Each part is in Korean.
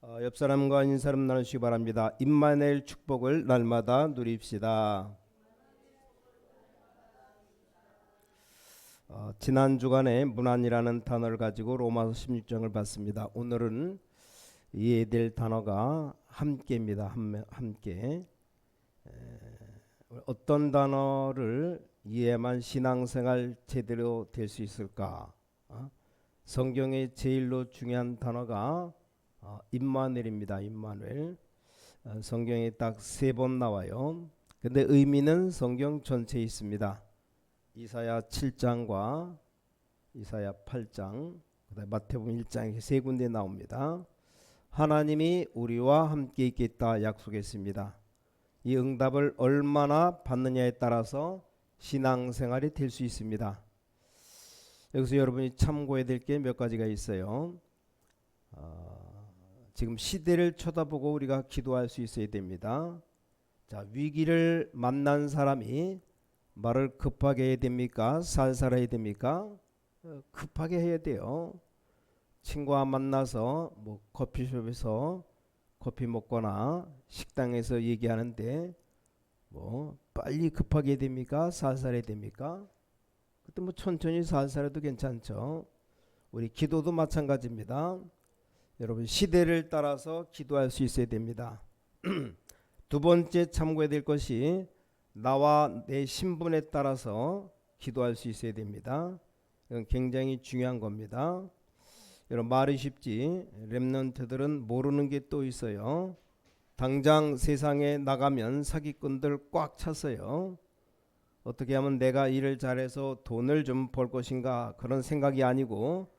옆 사람과 인사람 나누시기 바랍니다. 임마누엘 축복을 날마다 누립시다. 지난 주간에 문안이라는 단어를 가지고 로마서 16장을 봤습니다. 오늘은 이해해야 될 단어가 함께입니다. 함께. 어떤 단어를 이해만 신앙생활 제대로 될 수 있을까? 성경의 제일로 중요한 단어가 임마누엘입니다. 임마누엘. 성경에 딱 3번 나와요. 근데 의미는 성경 전체에 있습니다. 이사야 7장과 이사야 8장, 그다음에 마태복음 1장에 3군데 나옵니다. 하나님이 우리와 함께 있겠다 약속했습니다. 이 응답을 얼마나 받느냐에 따라서 신앙생활이 될 수 있습니다. 여기서 여러분이 참고해야 될 게 몇 가지가 있어요. 지금 시대를 쳐다보고 우리가 기도할 수 있어야 됩니다. 자, 위기를 만난 사람이 말을 급하게 해야 됩니까? 살살 해야 됩니까? 급하게 해야 돼요. 친구와 만나서 커피숍에서 커피 먹거나 식당에서 얘기하는데 빨리 급하게 해야 됩니까? 살살 해야 됩니까? 그때 천천히 살살 해도 괜찮죠. 우리 기도도 마찬가지입니다. 여러분, 시대를 따라서 기도할 수 있어야 됩니다. 두 번째 참고해야 될 것이 나와 내 신분에 따라서 기도할 수 있어야 됩니다. 이건 굉장히 중요한 겁니다. 여러분, 말이 쉽지 렘넌트들은 모르는 게 또 있어요. 당장 세상에 나가면 사기꾼들 꽉 찼어요. 어떻게 하면 내가 일을 잘해서 돈을 좀 벌 것인가, 그런 생각이 아니고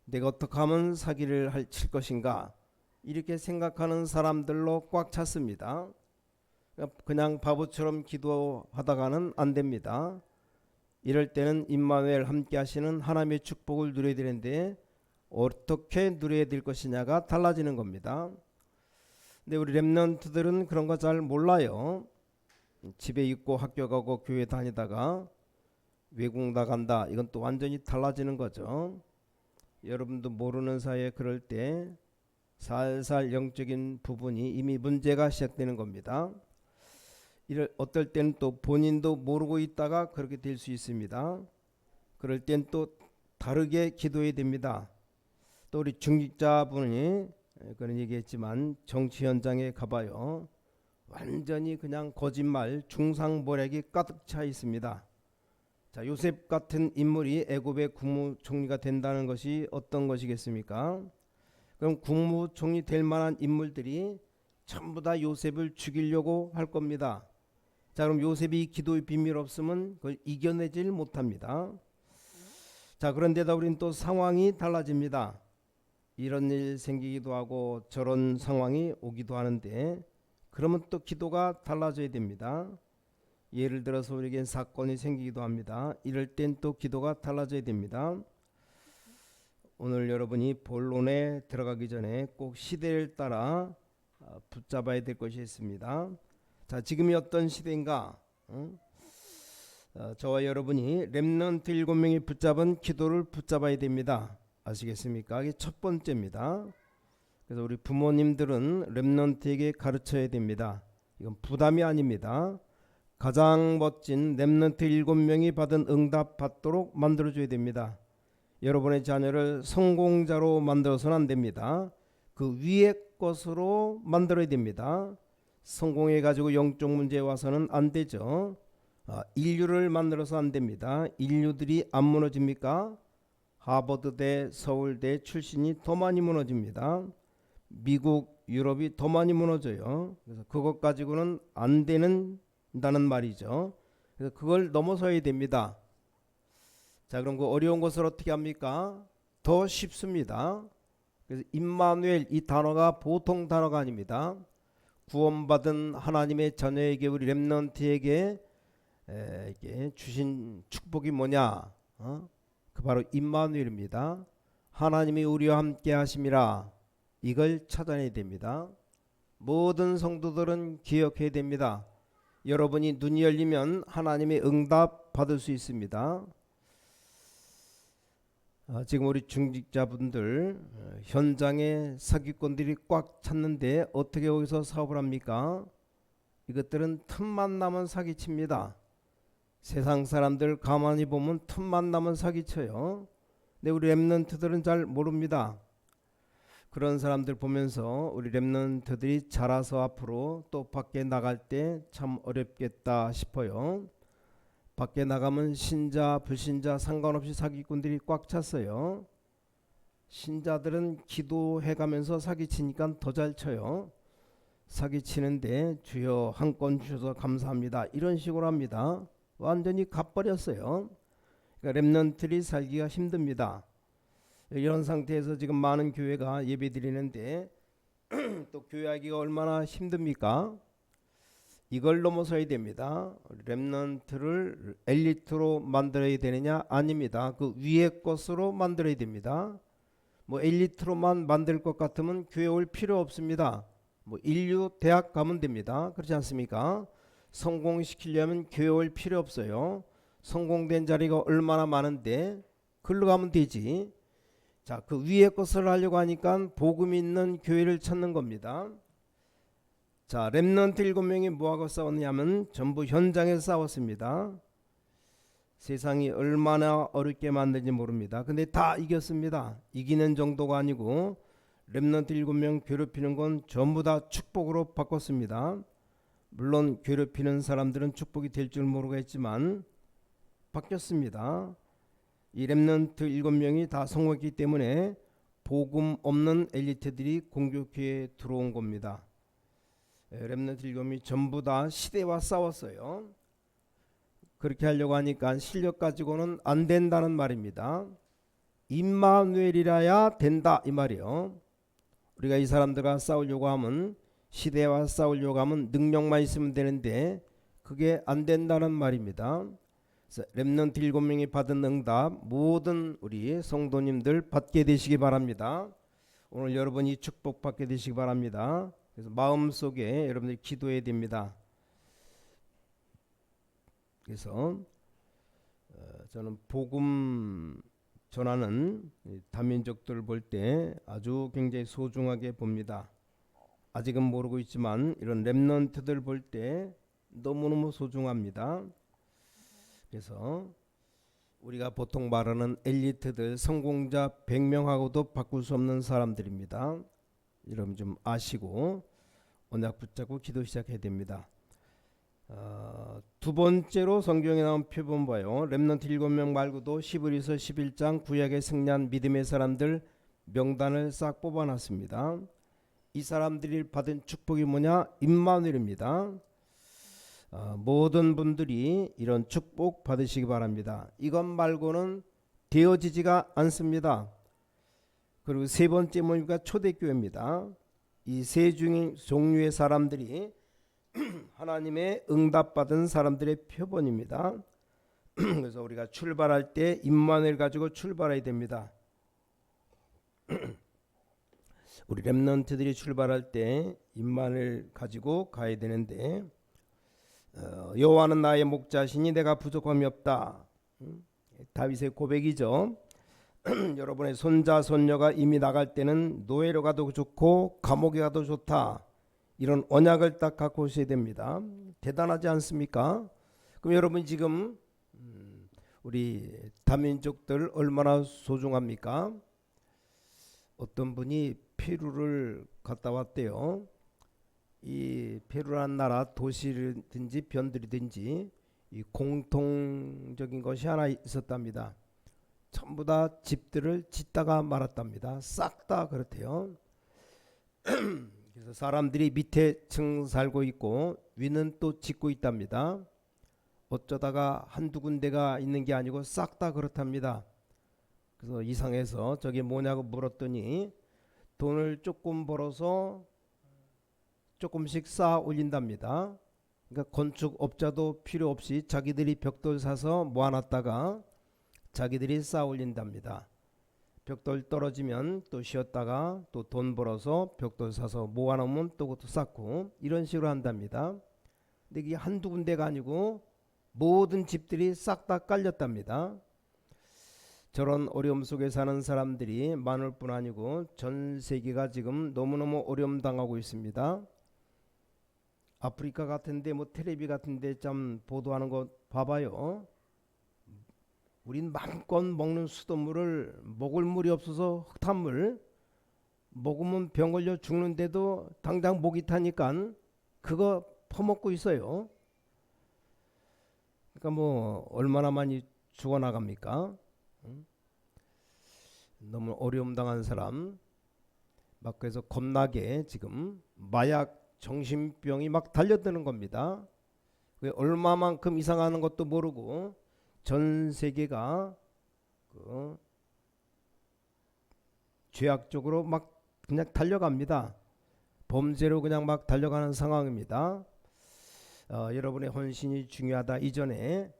내가 어떻게 하면 사기를 칠 것인가, 이렇게 생각하는 사람들로 꽉 찼습니다. 그냥 바보처럼 기도하다가는 안 됩니다. 이럴 때는 임마누엘 함께 하시는 하나님의 축복을 누려야 되는데 어떻게 누려야 될 것이냐가 달라지는 겁니다. 근데 우리 렘넌트들은 그런 거 잘 몰라요. 집에 있고 학교 가고 교회 다니다가 외국 나간다, 이건 또 완전히 달라지는 거죠. 여러분도 모르는 사이에 그럴 때 살살 영적인 부분이 이미 문제가 시작되는 겁니다. 어떨 때는 또 본인도 모르고 있다가 그렇게 될 수 있습니다. 그럴 땐 또 다르게 기도해야 됩니다. 또 우리 중직자분이 그런 얘기했지만 정치 현장에 가봐요. 완전히 그냥 거짓말, 중상모략이 가득 차 있습니다. 자, 요셉 같은 인물이 애굽의 국무총리가 된다는 것이 어떤 것이겠습니까? 그럼 국무총리 될 만한 인물들이 전부 다 요셉을 죽이려고 할 겁니다. 자, 그럼 요셉이 기도의 비밀 없으면 그걸 이겨내질 못합니다. 자, 그런데다 우리는 또 상황이 달라집니다. 이런 일 생기기도 하고 저런 상황이 오기도 하는데 그러면 또 기도가 달라져야 됩니다. 예를 들어서 우리에겐 사건이 생기기도 합니다. 이럴 땐 또 기도가 달라져야 됩니다. 오늘 여러분이 본론에 들어가기 전에 꼭 시대를 따라 붙잡아야 될 것이 있습니다. 자, 지금이 어떤 시대인가? 저와 여러분이 렘넌트 7명이 붙잡은 기도를 붙잡아야 됩니다. 아시겠습니까? 이게 첫 번째입니다. 그래서 우리 부모님들은 렘넌트에게 가르쳐야 됩니다. 이건 부담이 아닙니다. 가장 멋진 렘넌트 7명이 받은 응답 받도록 만들어줘야 됩니다. 여러분의 자녀를 성공자로 만들어서는 안 됩니다. 그 위의 것으로 만들어야 됩니다. 성공해가지고 영적 문제에 와서는 안 되죠. 인류를 만들어서 안 됩니다. 인류들이 안 무너집니까? 하버드대, 서울대 출신이 더 많이 무너집니다. 미국, 유럽이 더 많이 무너져요. 그래서 그것 가지고는 안 된다는 말이죠. 그래서 그걸 넘어서야 됩니다. 자, 그럼 그 어려운 것을 어떻게 합니까? 더 쉽습니다. 그래서 임마누엘, 이 단어가 보통 단어가 아닙니다. 구원받은 하나님의 자녀에게, 우리 렘넌트에게 주신 축복이 뭐냐? 그 바로 임마누엘입니다. 하나님이 우리와 함께 하심이라. 이걸 찾아내야 됩니다. 모든 성도들은 기억해야 됩니다. 여러분이 눈이 열리면 하나님의 응답 받을 수 있습니다. 지금 우리 중직자분들 현장에 사기꾼들이 꽉 찼는데 어떻게 여기서 사업을 합니까? 이것들은 틈만 나면 사기칩니다. 세상 사람들 가만히 보면 틈만 나면 사기쳐요. 근데 우리 랩런트들은 잘 모릅니다. 그런 사람들 보면서 우리 랩런트들이 자라서 앞으로 또 밖에 나갈 때 참 어렵겠다 싶어요. 밖에 나가면 신자 불신자 상관없이 사기꾼들이 꽉 찼어요. 신자들은 기도해가면서 사기치니까 더 잘 쳐요. 사기치는데 주여 한 건 주셔서 감사합니다 이런 식으로 합니다. 완전히 갚버렸어요. 그러니까 랩런트들이 살기가 힘듭니다. 이런 상태에서 지금 많은 교회가 예배 드리는데 또 교회하기가 얼마나 힘듭니까? 이걸 넘어서야 됩니다. 렘넌트를 엘리트로 만들어야 되느냐? 아닙니다. 그 위의 것으로 만들어야 됩니다. 뭐 엘리트로만 만들 것 같으면 교회 올 필요 없습니다. 뭐 인류 대학 가면 됩니다. 그렇지 않습니까? 성공시키려면 교회 올 필요 없어요. 성공된 자리가 얼마나 많은데 글로 가면 되지. 자, 그 위의 것을 하려고 하니까 복음 있는 교회를 찾는 겁니다. 자, 렘넌트 7명이 뭐하고 싸웠냐면 전부 현장에서 싸웠습니다. 세상이 얼마나 어렵게 만든지 모릅니다. 근데 다 이겼습니다. 이기는 정도가 아니고 렘넌트 7명 괴롭히는 건 전부 다 축복으로 바꿨습니다. 물론 괴롭히는 사람들은 축복이 될 줄 모르겠지만 바뀌었습니다. 이 렘넌트 7명이 다 성공했기 때문에 복음 없는 엘리트들이 공격기에 들어온 겁니다. 렘넌트 7명이 전부 다 시대와 싸웠어요. 그렇게 하려고 하니까 실력 가지고는 안 된다는 말입니다. 임마누엘이라야 된다 이 말이요. 우리가 이 사람들과 싸우려고 하면 시대와 싸우려고 하면 능력만 있으면 되는데 그게 안 된다는 말입니다. 렘넌트 7명이 받은 응답 모든 우리 성도님들 받게 되시기 바랍니다. 오늘 여러분이 축복받게 되시기 바랍니다. 그래서 마음속에 여러분들이 기도해야 됩니다. 그래서 저는 복음 전하는 다민족들 볼 때 아주 굉장히 소중하게 봅니다. 아직은 모르고 있지만 이런 렘넌트들 볼 때 너무너무 소중합니다. 그래서 우리가 보통 말하는 엘리트들 성공자 100명하고도 바꿀 수 없는 사람들입니다. 여러분 좀 아시고 언약 붙잡고 기도 시작해야 됩니다. 두 번째로 성경에 나온 표본 봐요. 렘넌트 7명 말고도 히브리서 11장 구약에 승리한 믿음의 사람들 명단을 싹 뽑아놨습니다. 이 사람들이 받은 축복이 뭐냐? 임마누엘입니다. 모든 분들이 이런 축복 받으시기 바랍니다. 이것 말고는 되어지지가 않습니다. 그리고 세 번째 뭡니까? 초대교회입니다. 이 세 종류의 사람들이 하나님의 응답받은 사람들의 표본입니다. 그래서 우리가 출발할 때 임마누엘 가지고 출발해야 됩니다. 우리 렘넌트들이 출발할 때 임마누엘 가지고 가야 되는데 여호와는 나의 목자시니 내가 부족함이 없다. 다윗의 고백이죠. 여러분의 손자 손녀가 이미 나갈 때는 노예로 가도 좋고 감옥에 가도 좋다. 이런 언약을 딱 갖고 오셔야 됩니다. 대단하지 않습니까? 그럼 여러분 지금 우리 다민족들 얼마나 소중합니까? 어떤 분이 페루를 갔다 왔대요. 이 페루라는 나라 도시든지 변들이든지 이 공통적인 것이 하나 있었답니다. 전부 다 집들을 짓다가 말았답니다. 싹 다 그렇대요. 그래서 사람들이 밑에 층 살고 있고 위는 또 짓고 있답니다. 어쩌다가 한두 군데가 있는 게 아니고 싹 다 그렇답니다. 그래서 이상해서 저게 뭐냐고 물었더니 돈을 조금 벌어서 조금씩 쌓아 올린답니다. 그러니까 건축업자도 필요 없이 자기들이 벽돌 사서 모아놨다가 자기들이 쌓아 올린답니다. 벽돌 떨어지면 또 쉬었다가 또 돈 벌어서 벽돌 사서 모아놓으면 또 그것도 쌓고 이런 식으로 한답니다. 근데 이게 한두 군데가 아니고 모든 집들이 싹 다 깔렸답니다. 저런 어려움 속에 사는 사람들이 많을 뿐 아니고 전 세계가 지금 너무너무 어려움 당하고 있습니다. 아프리카 같은데 뭐 텔레비 같은데 참 보도하는 거 봐봐요. 우린 마음껏 먹는 수돗물을 먹을 물이 없어서 흙탕물 먹으면 병 걸려 죽는데도 당장 목이 타니까 그거 퍼먹고 있어요. 그러니까 뭐 얼마나 많이 죽어나갑니까? 너무 어려움 당한 사람 막 그래서 겁나게 지금 마약 정신병이 막 달려드는 겁니다. 얼마만큼 이상하는 것도 모르고 전 세계가 그 죄악 쪽으로 막 그냥 달려갑니다. 범죄로 그냥 막 달려가는 상황입니다. 여러분의 헌신이 중요하다 이전에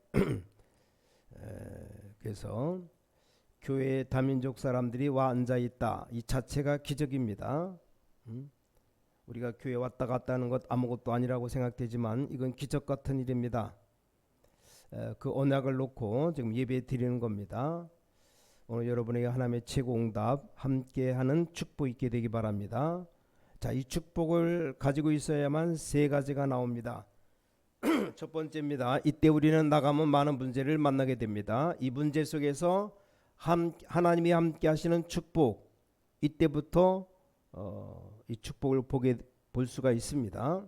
그래서 교회 다민족 사람들이 와 앉아 있다 이 자체가 기적입니다. 우리가 교회 왔다 갔다 하는 것 아무것도 아니라고 생각되지만 이건 기적 같은 일입니다. 그 언약을 놓고 지금 예배 드리는 겁니다. 오늘 여러분에게 하나님의 최고 응답 함께하는 축복 있게 되기 바랍니다. 자, 이 축복을 가지고 있어야만 세 가지가 나옵니다. 첫 번째입니다. 이때 우리는 나가면 많은 문제를 만나게 됩니다. 이 문제 속에서 하나님이 함께 하시는 축복 이때부터 이 축복을 볼 수가 있습니다.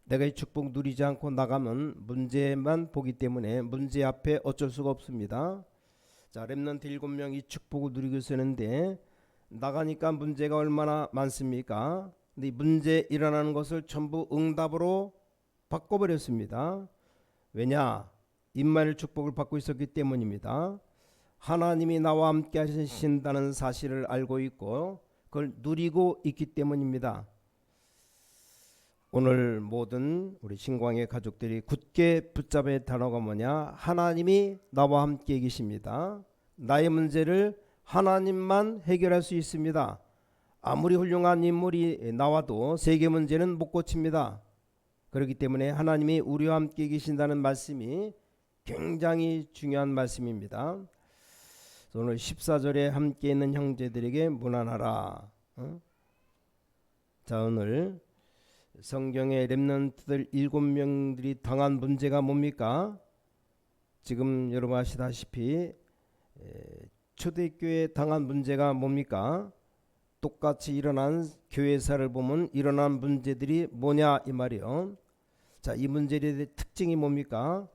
내가 이 축복 누리지 않고 나가면 문제만 보기 때문에 문제 앞에 어쩔 수가 없습니다. 자, 렘넌트 7명 이 축복을 누리고 있었는데 나가니까 문제가 얼마나 많습니까? 근데 이 문제 일어나는 것을 전부 응답으로 바꿔버렸습니다. 왜냐? 임마누엘 축복을 받고 있었기 때문입니다. 하나님이 나와 함께 하신다는 사실을 알고 있고 그걸 누리고 있기 때문입니다. 오늘 모든 우리 신광의 가족들이 굳게 붙잡아야 할 단어가 뭐냐? 하나님이 나와 함께 계십니다. 나의 문제를 하나님만 해결할 수 있습니다. 아무리 훌륭한 인물이 나와도 세계 문제는 못 고칩니다. 그렇기 때문에 하나님이 우리와 함께 계신다는 말씀이 굉장히 중요한 말씀입니다. 오늘 14절에 함께 있는 형제들에게 문안하라. 자, 오늘 성경의 렘넌트들 7명들이 당한 문제가 뭡니까? 지금 여러분 아시다시피 초대교회에 당한 문제가 뭡니까? 똑같이 일어난 교회사를 보면 일어난 문제들이 뭐냐 이 말이요. 자, 이 문제들의 특징이 뭡니까?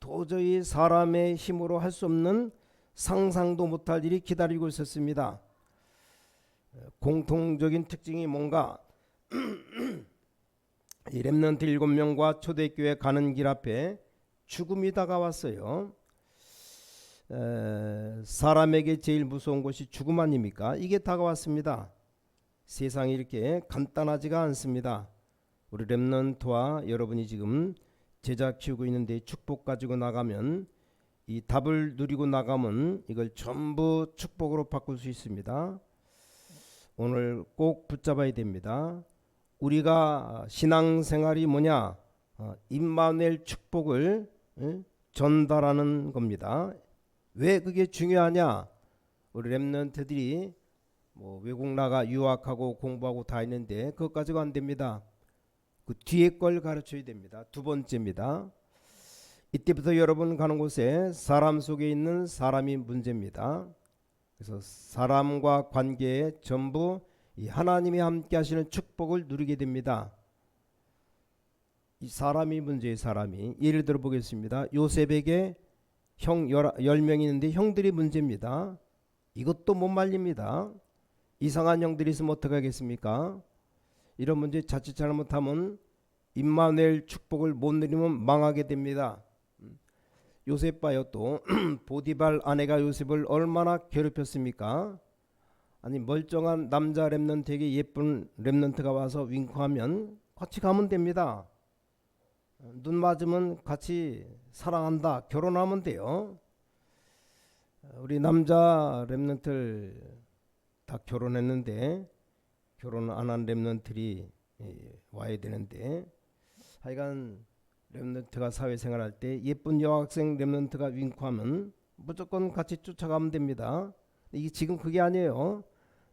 도저히 사람의 힘으로 할 수 없는 상상도 못할 일이 기다리고 있었습니다. 공통적인 특징이 뭔가? 이 렘넌트 7명과 초대교회 가는 길 앞에 죽음이 다가왔어요. 사람에게 제일 무서운 것이 죽음 아닙니까? 이게 다가왔습니다. 세상이 이렇게 간단하지가 않습니다. 우리 렘넌트와 여러분이 지금 제자 키우고 있는데 축복 가지고 나가면 이 답을 누리고 나가면 이걸 전부 축복으로 바꿀 수 있습니다. 오늘 꼭 붙잡아야 됩니다. 우리가 신앙생활이 뭐냐? 임마누엘 축복을 전달하는 겁니다. 왜 그게 중요하냐? 우리 렘넌트들이 뭐 외국 나가 유학하고 공부하고 다 있는데 그것 가지고 안 됩니다. 그 뒤에 걸 가르쳐야 됩니다. 두 번째입니다. 이때부터 여러분 가는 곳에 사람 속에 있는 사람이 문제입니다. 그래서 사람과 관계에 전부 이 하나님이 함께 하시는 축복을 누리게 됩니다. 이 사람이 문제의 사람이 예를 들어 보겠습니다. 요셉에게 형 10명이 있는데 형들이 문제입니다. 이것도 못 말립니다. 이상한 형들이 있으면 어떡하겠습니까? 이런 문제 자칫 잘못하면 임마누엘 축복을 못 누리면 망하게 됩니다. 요셉 봐요. 또 보디발 아내가 요셉을 얼마나 괴롭혔습니까? 아니 멀쩡한 남자 렘넌트에게 예쁜 렘넌트가 와서 윙크하면 같이 가면 됩니다. 눈 맞으면 같이 사랑한다 결혼하면 돼요. 우리 남자 렘넌트들 다 결혼했는데 결혼 안 한 렘넌트들이 와야 되는데 하여간 렘넌트가 사회생활할 때 예쁜 여학생 렘넌트가 윙크하면 무조건 같이 쫓아가면 됩니다. 이게 지금 그게 아니에요.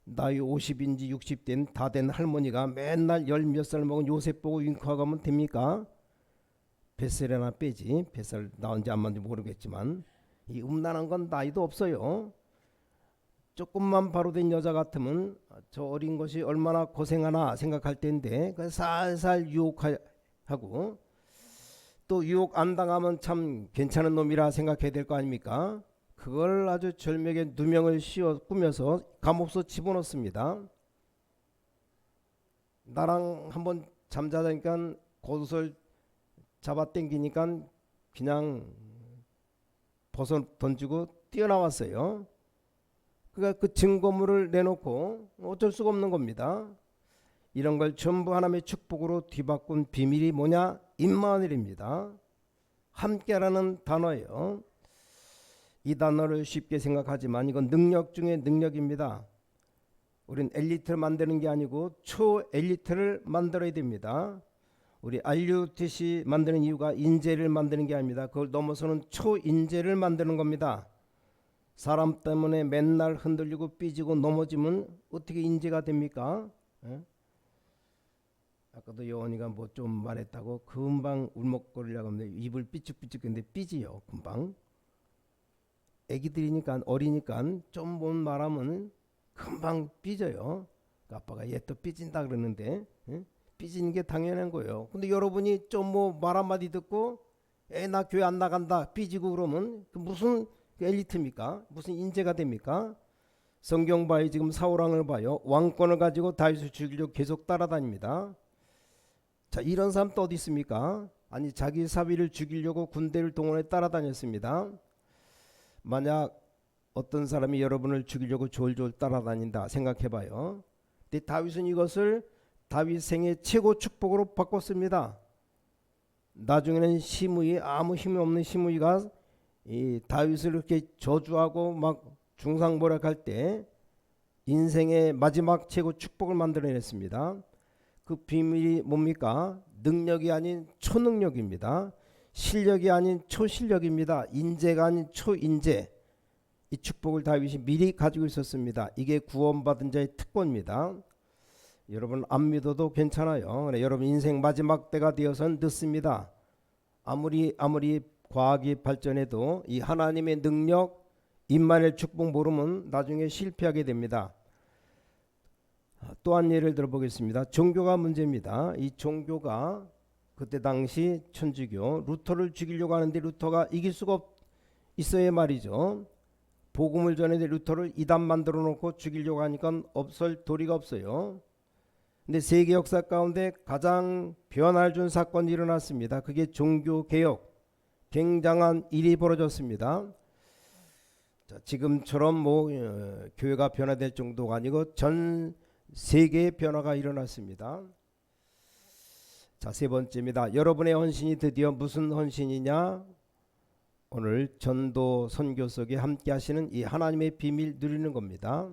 나이 50인지 60된 다 된 할머니가 맨날 열 몇 살 먹은 요셉 보고 윙크하고 하면 됩니까? 뱃살이나 빼지. 뱃살 나온지 안 나온지 모르겠지만 이 음란한 건 나이도 없어요. 조금만 바로 된 여자 같으면 저 어린 것이 얼마나 고생하나 생각할 텐데 살살 유혹하고 또 유혹 안 당하면 참 괜찮은 놈이라 생각해야 될 거 아닙니까? 그걸 아주 절묘하게 누명을 씌워 꾸며서 감옥서 집어넣습니다. 나랑 한번 잠자다니까 겉옷을 잡아 당기니까 그냥 벗어 던지고 뛰어나왔어요. 그러니까 그 증거물을 내놓고 어쩔 수가 없는 겁니다. 이런 걸 전부 하나님의 축복으로 뒤바꾼 비밀이 뭐냐? 임마누엘입니다. 함께라는 단어예요. 이 단어를 쉽게 생각하지만 이건 능력 중에 능력입니다. 우린 엘리트를 만드는 게 아니고 초엘리트를 만들어야 됩니다. 우리 RUTC 만드는 이유가 인재를 만드는 게 아닙니다. 그걸 넘어서는 초인재를 만드는 겁니다. 사람 때문에 맨날 흔들리고 삐지고 넘어지면 어떻게 인재가 됩니까? 에? 아까도 여원이가 뭐 좀 말했다고 금방 울먹거리려고 하는데 입을 삐죽삐죽 했는데 삐지요 금방. 애기들이니까 어리니까 좀 못 말하면 금방 삐져요. 아빠가 얘 또 삐진다 그러는데 삐지는 게 당연한 거예요. 근데 여러분이 좀 뭐 말 한마디 듣고 애 나 교회 안 나간다 삐지고 그러면 그 무슨 엘리트입니까? 무슨 인재가 됩니까? 성경 봐요. 지금 사울왕을 봐요. 왕권을 가지고 다윗을 죽이려고 계속 따라다닙니다. 자, 이런 사람 또 어디 있습니까? 아니 자기 사위를 죽이려고 군대를 동원해 따라다녔습니다. 만약 어떤 사람이 여러분을 죽이려고 졸졸 따라다닌다 생각해봐요. 근데 다윗은 이것을 다윗 생애 최고 축복으로 바꿨습니다. 나중에는 시므이 아무 힘이 없는 시므이가 이 다윗을 이렇게 저주하고 막 중상모략할 때 인생의 마지막 최고 축복을 만들어냈습니다. 그 비밀이 뭡니까? 능력이 아닌 초능력입니다. 실력이 아닌 초실력입니다. 인재가 아닌 초인재. 이 축복을 다윗이 미리 가지고 있었습니다. 이게 구원받은 자의 특권입니다. 여러분 안 믿어도 괜찮아요. 그래, 여러분 인생 마지막 때가 되어서는 늦습니다. 아무리 과학이 발전해도 이 하나님의 능력, 임마누엘 축복 모르면 나중에 실패하게 됩니다. 또 한 예를 들어보겠습니다. 종교가 문제입니다. 이 종교가 그때 당시 천주교 루터를 죽이려고 하는데 루터가 이길 수가 있어야 말이죠. 복음을 전해야 루터를 이단 만들어 놓고 죽이려고 하니까 없을 도리가 없어요. 근데 세계 역사 가운데 가장 변화를 준 사건이 일어났습니다. 그게 종교개혁. 굉장한 일이 벌어졌습니다. 자, 지금처럼 뭐 교회가 변화될 정도가 아니고 전 세계의 변화가 일어났습니다. 자, 세 번째입니다. 여러분의 헌신이 드디어 무슨 헌신이냐? 오늘 전도 선교 속에 함께 하시는 이 하나님의 비밀 누리는 겁니다.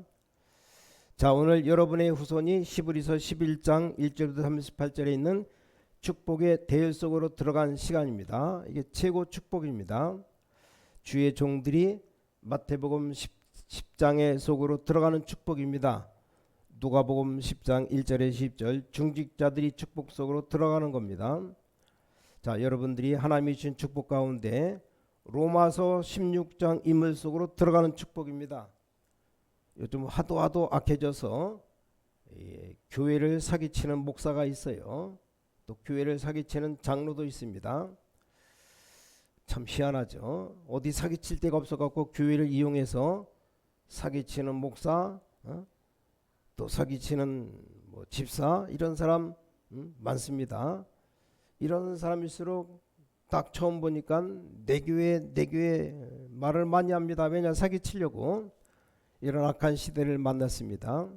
자, 오늘 여러분의 후손이 히브리서 11장 1절부터 38절에 있는 축복의 대열 속으로 들어간 시간입니다. 이게 최고 축복입니다. 주의 종들이 마태복음 10장의 속으로 들어가는 축복입니다. 누가복음 10장 1절에 10절 중직자들이 축복 속으로 들어가는 겁니다. 자, 여러분들이 하나님이 주신 축복 가운데 로마서 16장 인물 속으로 들어가는 축복입니다. 요즘 하도 악해져서 교회를 사기치는 목사가 있어요. 또 교회를 사기치는 장로도 있습니다. 참 희한하죠. 어디 사기칠 데가 없어갖고 교회를 이용해서 사기치는 목사, 또 사기치는 뭐 집사 이런 사람 많습니다. 이런 사람일수록 딱 처음 보니까 내 교회 말을 많이 합니다. 왜냐 사기치려고. 이런 악한 시대를 만났습니다.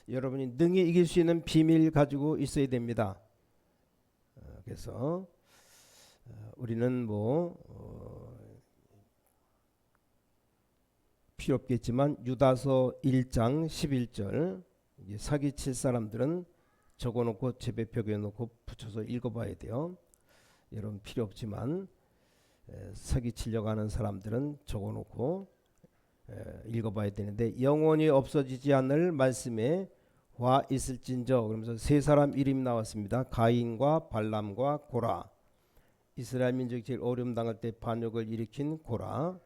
여러분이 능히 이길 수 있는 비밀 가지고 있어야 됩니다. 그래서 우리는 뭐 필요 없겠지만 유다서 1장 11절 사기칠 사람들은 적어놓고 제배벽에 놓고 붙여서 읽어봐야 돼요. 여러분 필요 없지만 사기 치려고 하는 사람들은 적어놓고 읽어봐야 되는데, 영원히 없어지지 않을 말씀에 화 있을진저, 그러면서 세 사람 이름이 나왔습니다. 가인과 발람과 고라. 이스라엘 민족이 제일 어려움 당할 때 반역을 일으킨 고라,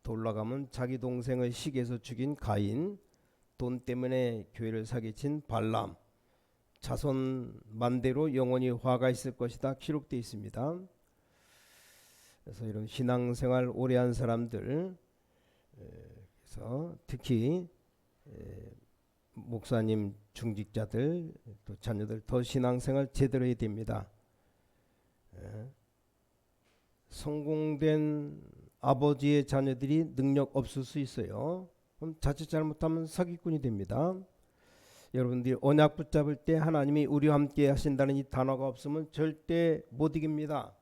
더 올라가면 자기 동생을 시기해서 죽인 가인, 돈 때문에 교회를 사기친 발람, 자손 만대로 영원히 화가 있을 것이다 기록되어 있습니다. 그래서 이런 신앙생활 오래 한 사람들, 그래서 특히 목사님, 중직자들, 또 자녀들 더 신앙생활 제대로 해야 됩니다. 성공된 아버지의 자녀들이 능력 없을 수 있어요. 그럼 자칫 잘못하면 사기꾼이 됩니다. 여러분들이 언약 붙잡을 때 하나님이 우리와 함께 하신다는 이 단어가 없으면 절대 못 이깁니다.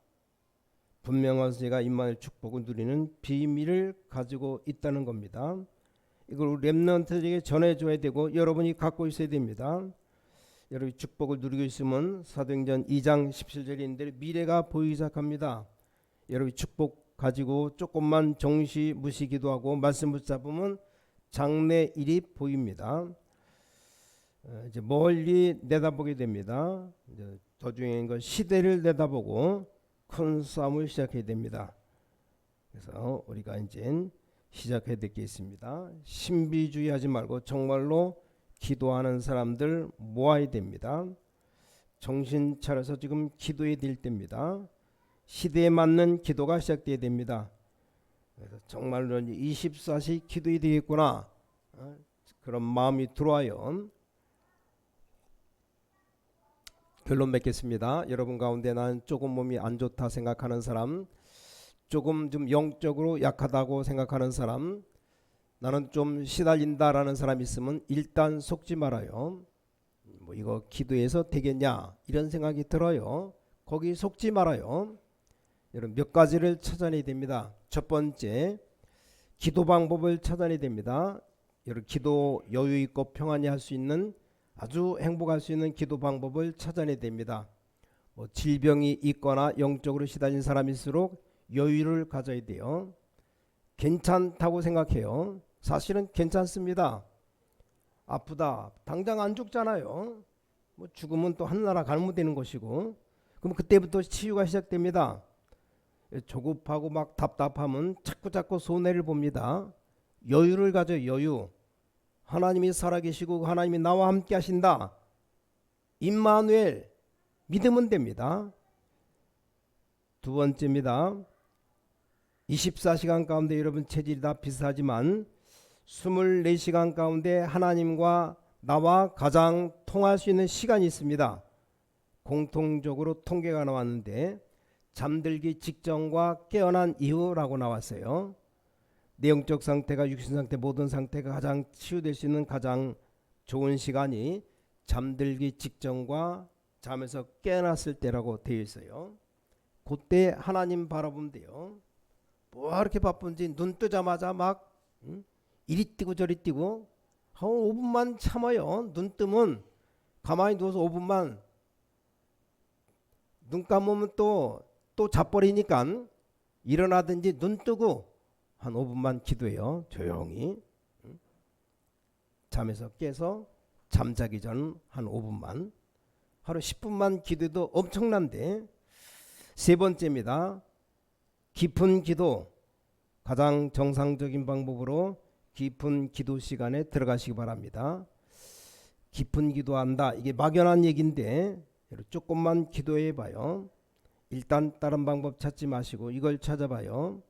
분명한 제가 임마누엘 축복을 누리는 비밀을 가지고 있다는 겁니다. 이걸 렘넌트에게 전해줘야 되고 여러분이 갖고 있어야 됩니다. 여러분이 축복을 누리고 있으면 사도행전 2장 17절인데 미래가 보이기 시작합니다. 여러분이 축복 가지고 조금만 정시무시 기도하고 말씀 붙잡으면 장래 일이 보입니다. 이제 멀리 내다보게 됩니다. 이제 더 중요한 건 시대를 내다보고 큰 싸움을 시작해야 됩니다. 그래서 우리가 이제 시작해야 될 게 있습니다. 신비주의하지 말고 정말로 기도하는 사람들 모아야 됩니다. 정신 차려서 지금 기도해야 될 때입니다. 시대에 맞는 기도가 시작돼야 됩니다. 그래서 정말로 24시 기도해야 되겠구나, 그런 마음이 들어와요. 결론 맺겠습니다. 여러분 가운데 난 조금 몸이 안 좋다 생각하는 사람, 조금 좀 영적으로 약하다고 생각하는 사람, 나는 좀 시달린다라는 사람 있으면 일단 속지 말아요. 뭐 이거 기도해서 되겠냐 이런 생각이 들어요. 거기 속지 말아요. 여러분 몇 가지를 찾아내야 됩니다. 첫 번째, 기도 방법을 찾아내야 됩니다. 여러분 기도 여유 있고 평안히 할 수 있는, 아주 행복할 수 있는 기도 방법을 찾아내야 됩니다. 뭐 질병이 있거나 영적으로 시달린 사람일수록 여유를 가져야 돼요. 괜찮다고 생각해요. 사실은 괜찮습니다. 아프다, 당장 안 죽잖아요. 뭐 죽으면 또 하늘나라 가면 되는 것이고, 그럼 그때부터 치유가 시작됩니다. 조급하고 막 답답하면 자꾸 손해를 봅니다. 여유를 가져요. 여유. 하나님이 살아계시고 하나님이 나와 함께 하신다, 임마누엘 믿으면 됩니다. 두 번째입니다. 24시간 가운데 여러분 체질이 다 비슷하지만 24시간 가운데 하나님과 나와 가장 통할 수 있는 시간이 있습니다. 공통적으로 통계가 나왔는데 잠들기 직전과 깨어난 이후라고 나왔어요. 내용적 상태가 육신 상태 모든 상태가 가장 치유될 수 있는 가장 좋은 시간이 잠들기 직전과 잠에서 깨어났을 때라고 되어 있어요. 그때 하나님 바라보면 돼요. 뭐 이렇게 바쁜지 눈 뜨자마자 막 이리 뛰고 저리 뛰고, 5분만 참아요. 눈 뜨면 가만히 누워서 5분만, 눈 감으면 또 자버리니까 일어나든지 눈 뜨고 한 5분만 기도해요. 조용히. 잠에서 깨서 잠자기 전 한 5분만, 하루 10분만 기도해도 엄청난데. 세 번째입니다. 깊은 기도. 가장 정상적인 방법으로 깊은 기도 시간에 들어가시기 바랍니다. 깊은 기도한다, 이게 막연한 얘기인데 조금만 기도해 봐요. 일단 다른 방법 찾지 마시고 이걸 찾아봐요.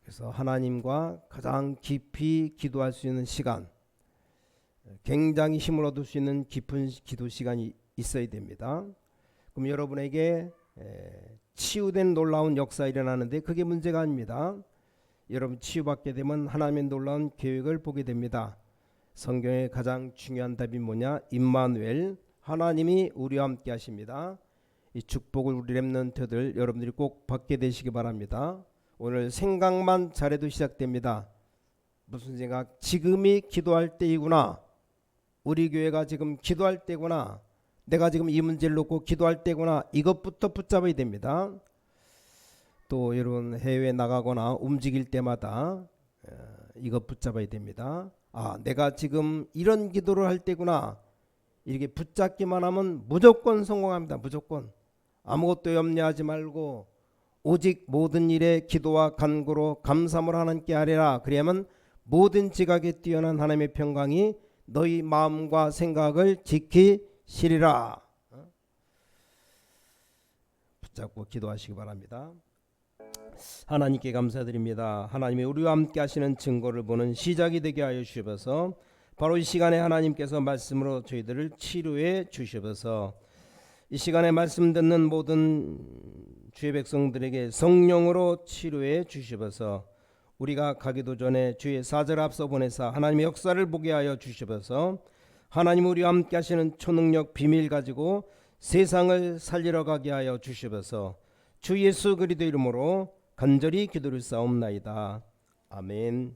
그래서 하나님과 가장 깊이 기도할 수 있는 시간, 굉장히 힘을 얻을 수 있는 깊은 기도 시간이 있어야 됩니다. 그럼 여러분에게 치유된 놀라운 역사 일어나는데 그게 문제가 아닙니다. 여러분 치유받게 되면 하나님의 놀라운 계획을 보게 됩니다. 성경의 가장 중요한 답이 뭐냐? 임마누엘, 하나님이 우리와 함께 하십니다. 이 축복을 우리 렘넌트들 여러분들이 꼭 받게 되시기 바랍니다. 오늘 생각만 잘해도 시작됩니다. 무슨 생각? 지금이 기도할 때이구나. 우리 교회가 지금 기도할 때구나. 내가 지금 이 문제를 놓고 기도할 때구나. 이것부터 붙잡아야 됩니다. 또 여러분 해외 나가거나 움직일 때마다 이거 붙잡아야 됩니다. 아, 내가 지금 이런 기도를 할 때구나. 이렇게 붙잡기만 하면 무조건 성공합니다. 무조건. 아무것도 염려하지 말고 오직 모든 일에 기도와 간구로 감사함을 하나님께 하리라. 그래야만 모든 지각에 뛰어난 하나님의 평강이 너희 마음과 생각을 지키시리라. 붙잡고 기도하시기 바랍니다. 하나님께 감사드립니다. 하나님이 우리와 함께 하시는 증거를 보는 시작이 되게 하여 주셔서 바로 이 시간에 하나님께서 말씀으로 저희들을 치료해 주셔서 이 시간에 말씀 듣는 모든 주의 백성들에게 성령으로 치료해 주셔서 우리가 가기도 전에 주의 사절 앞서 보내사 하나님의 역사를 보게 하여 주셔서 하나님 우리와 함께 하시는 초능력 비밀 가지고 세상을 살리러 가게 하여 주셔서 주 예수 그리스도 이름으로 간절히 기도를 싸움나이다. 아멘.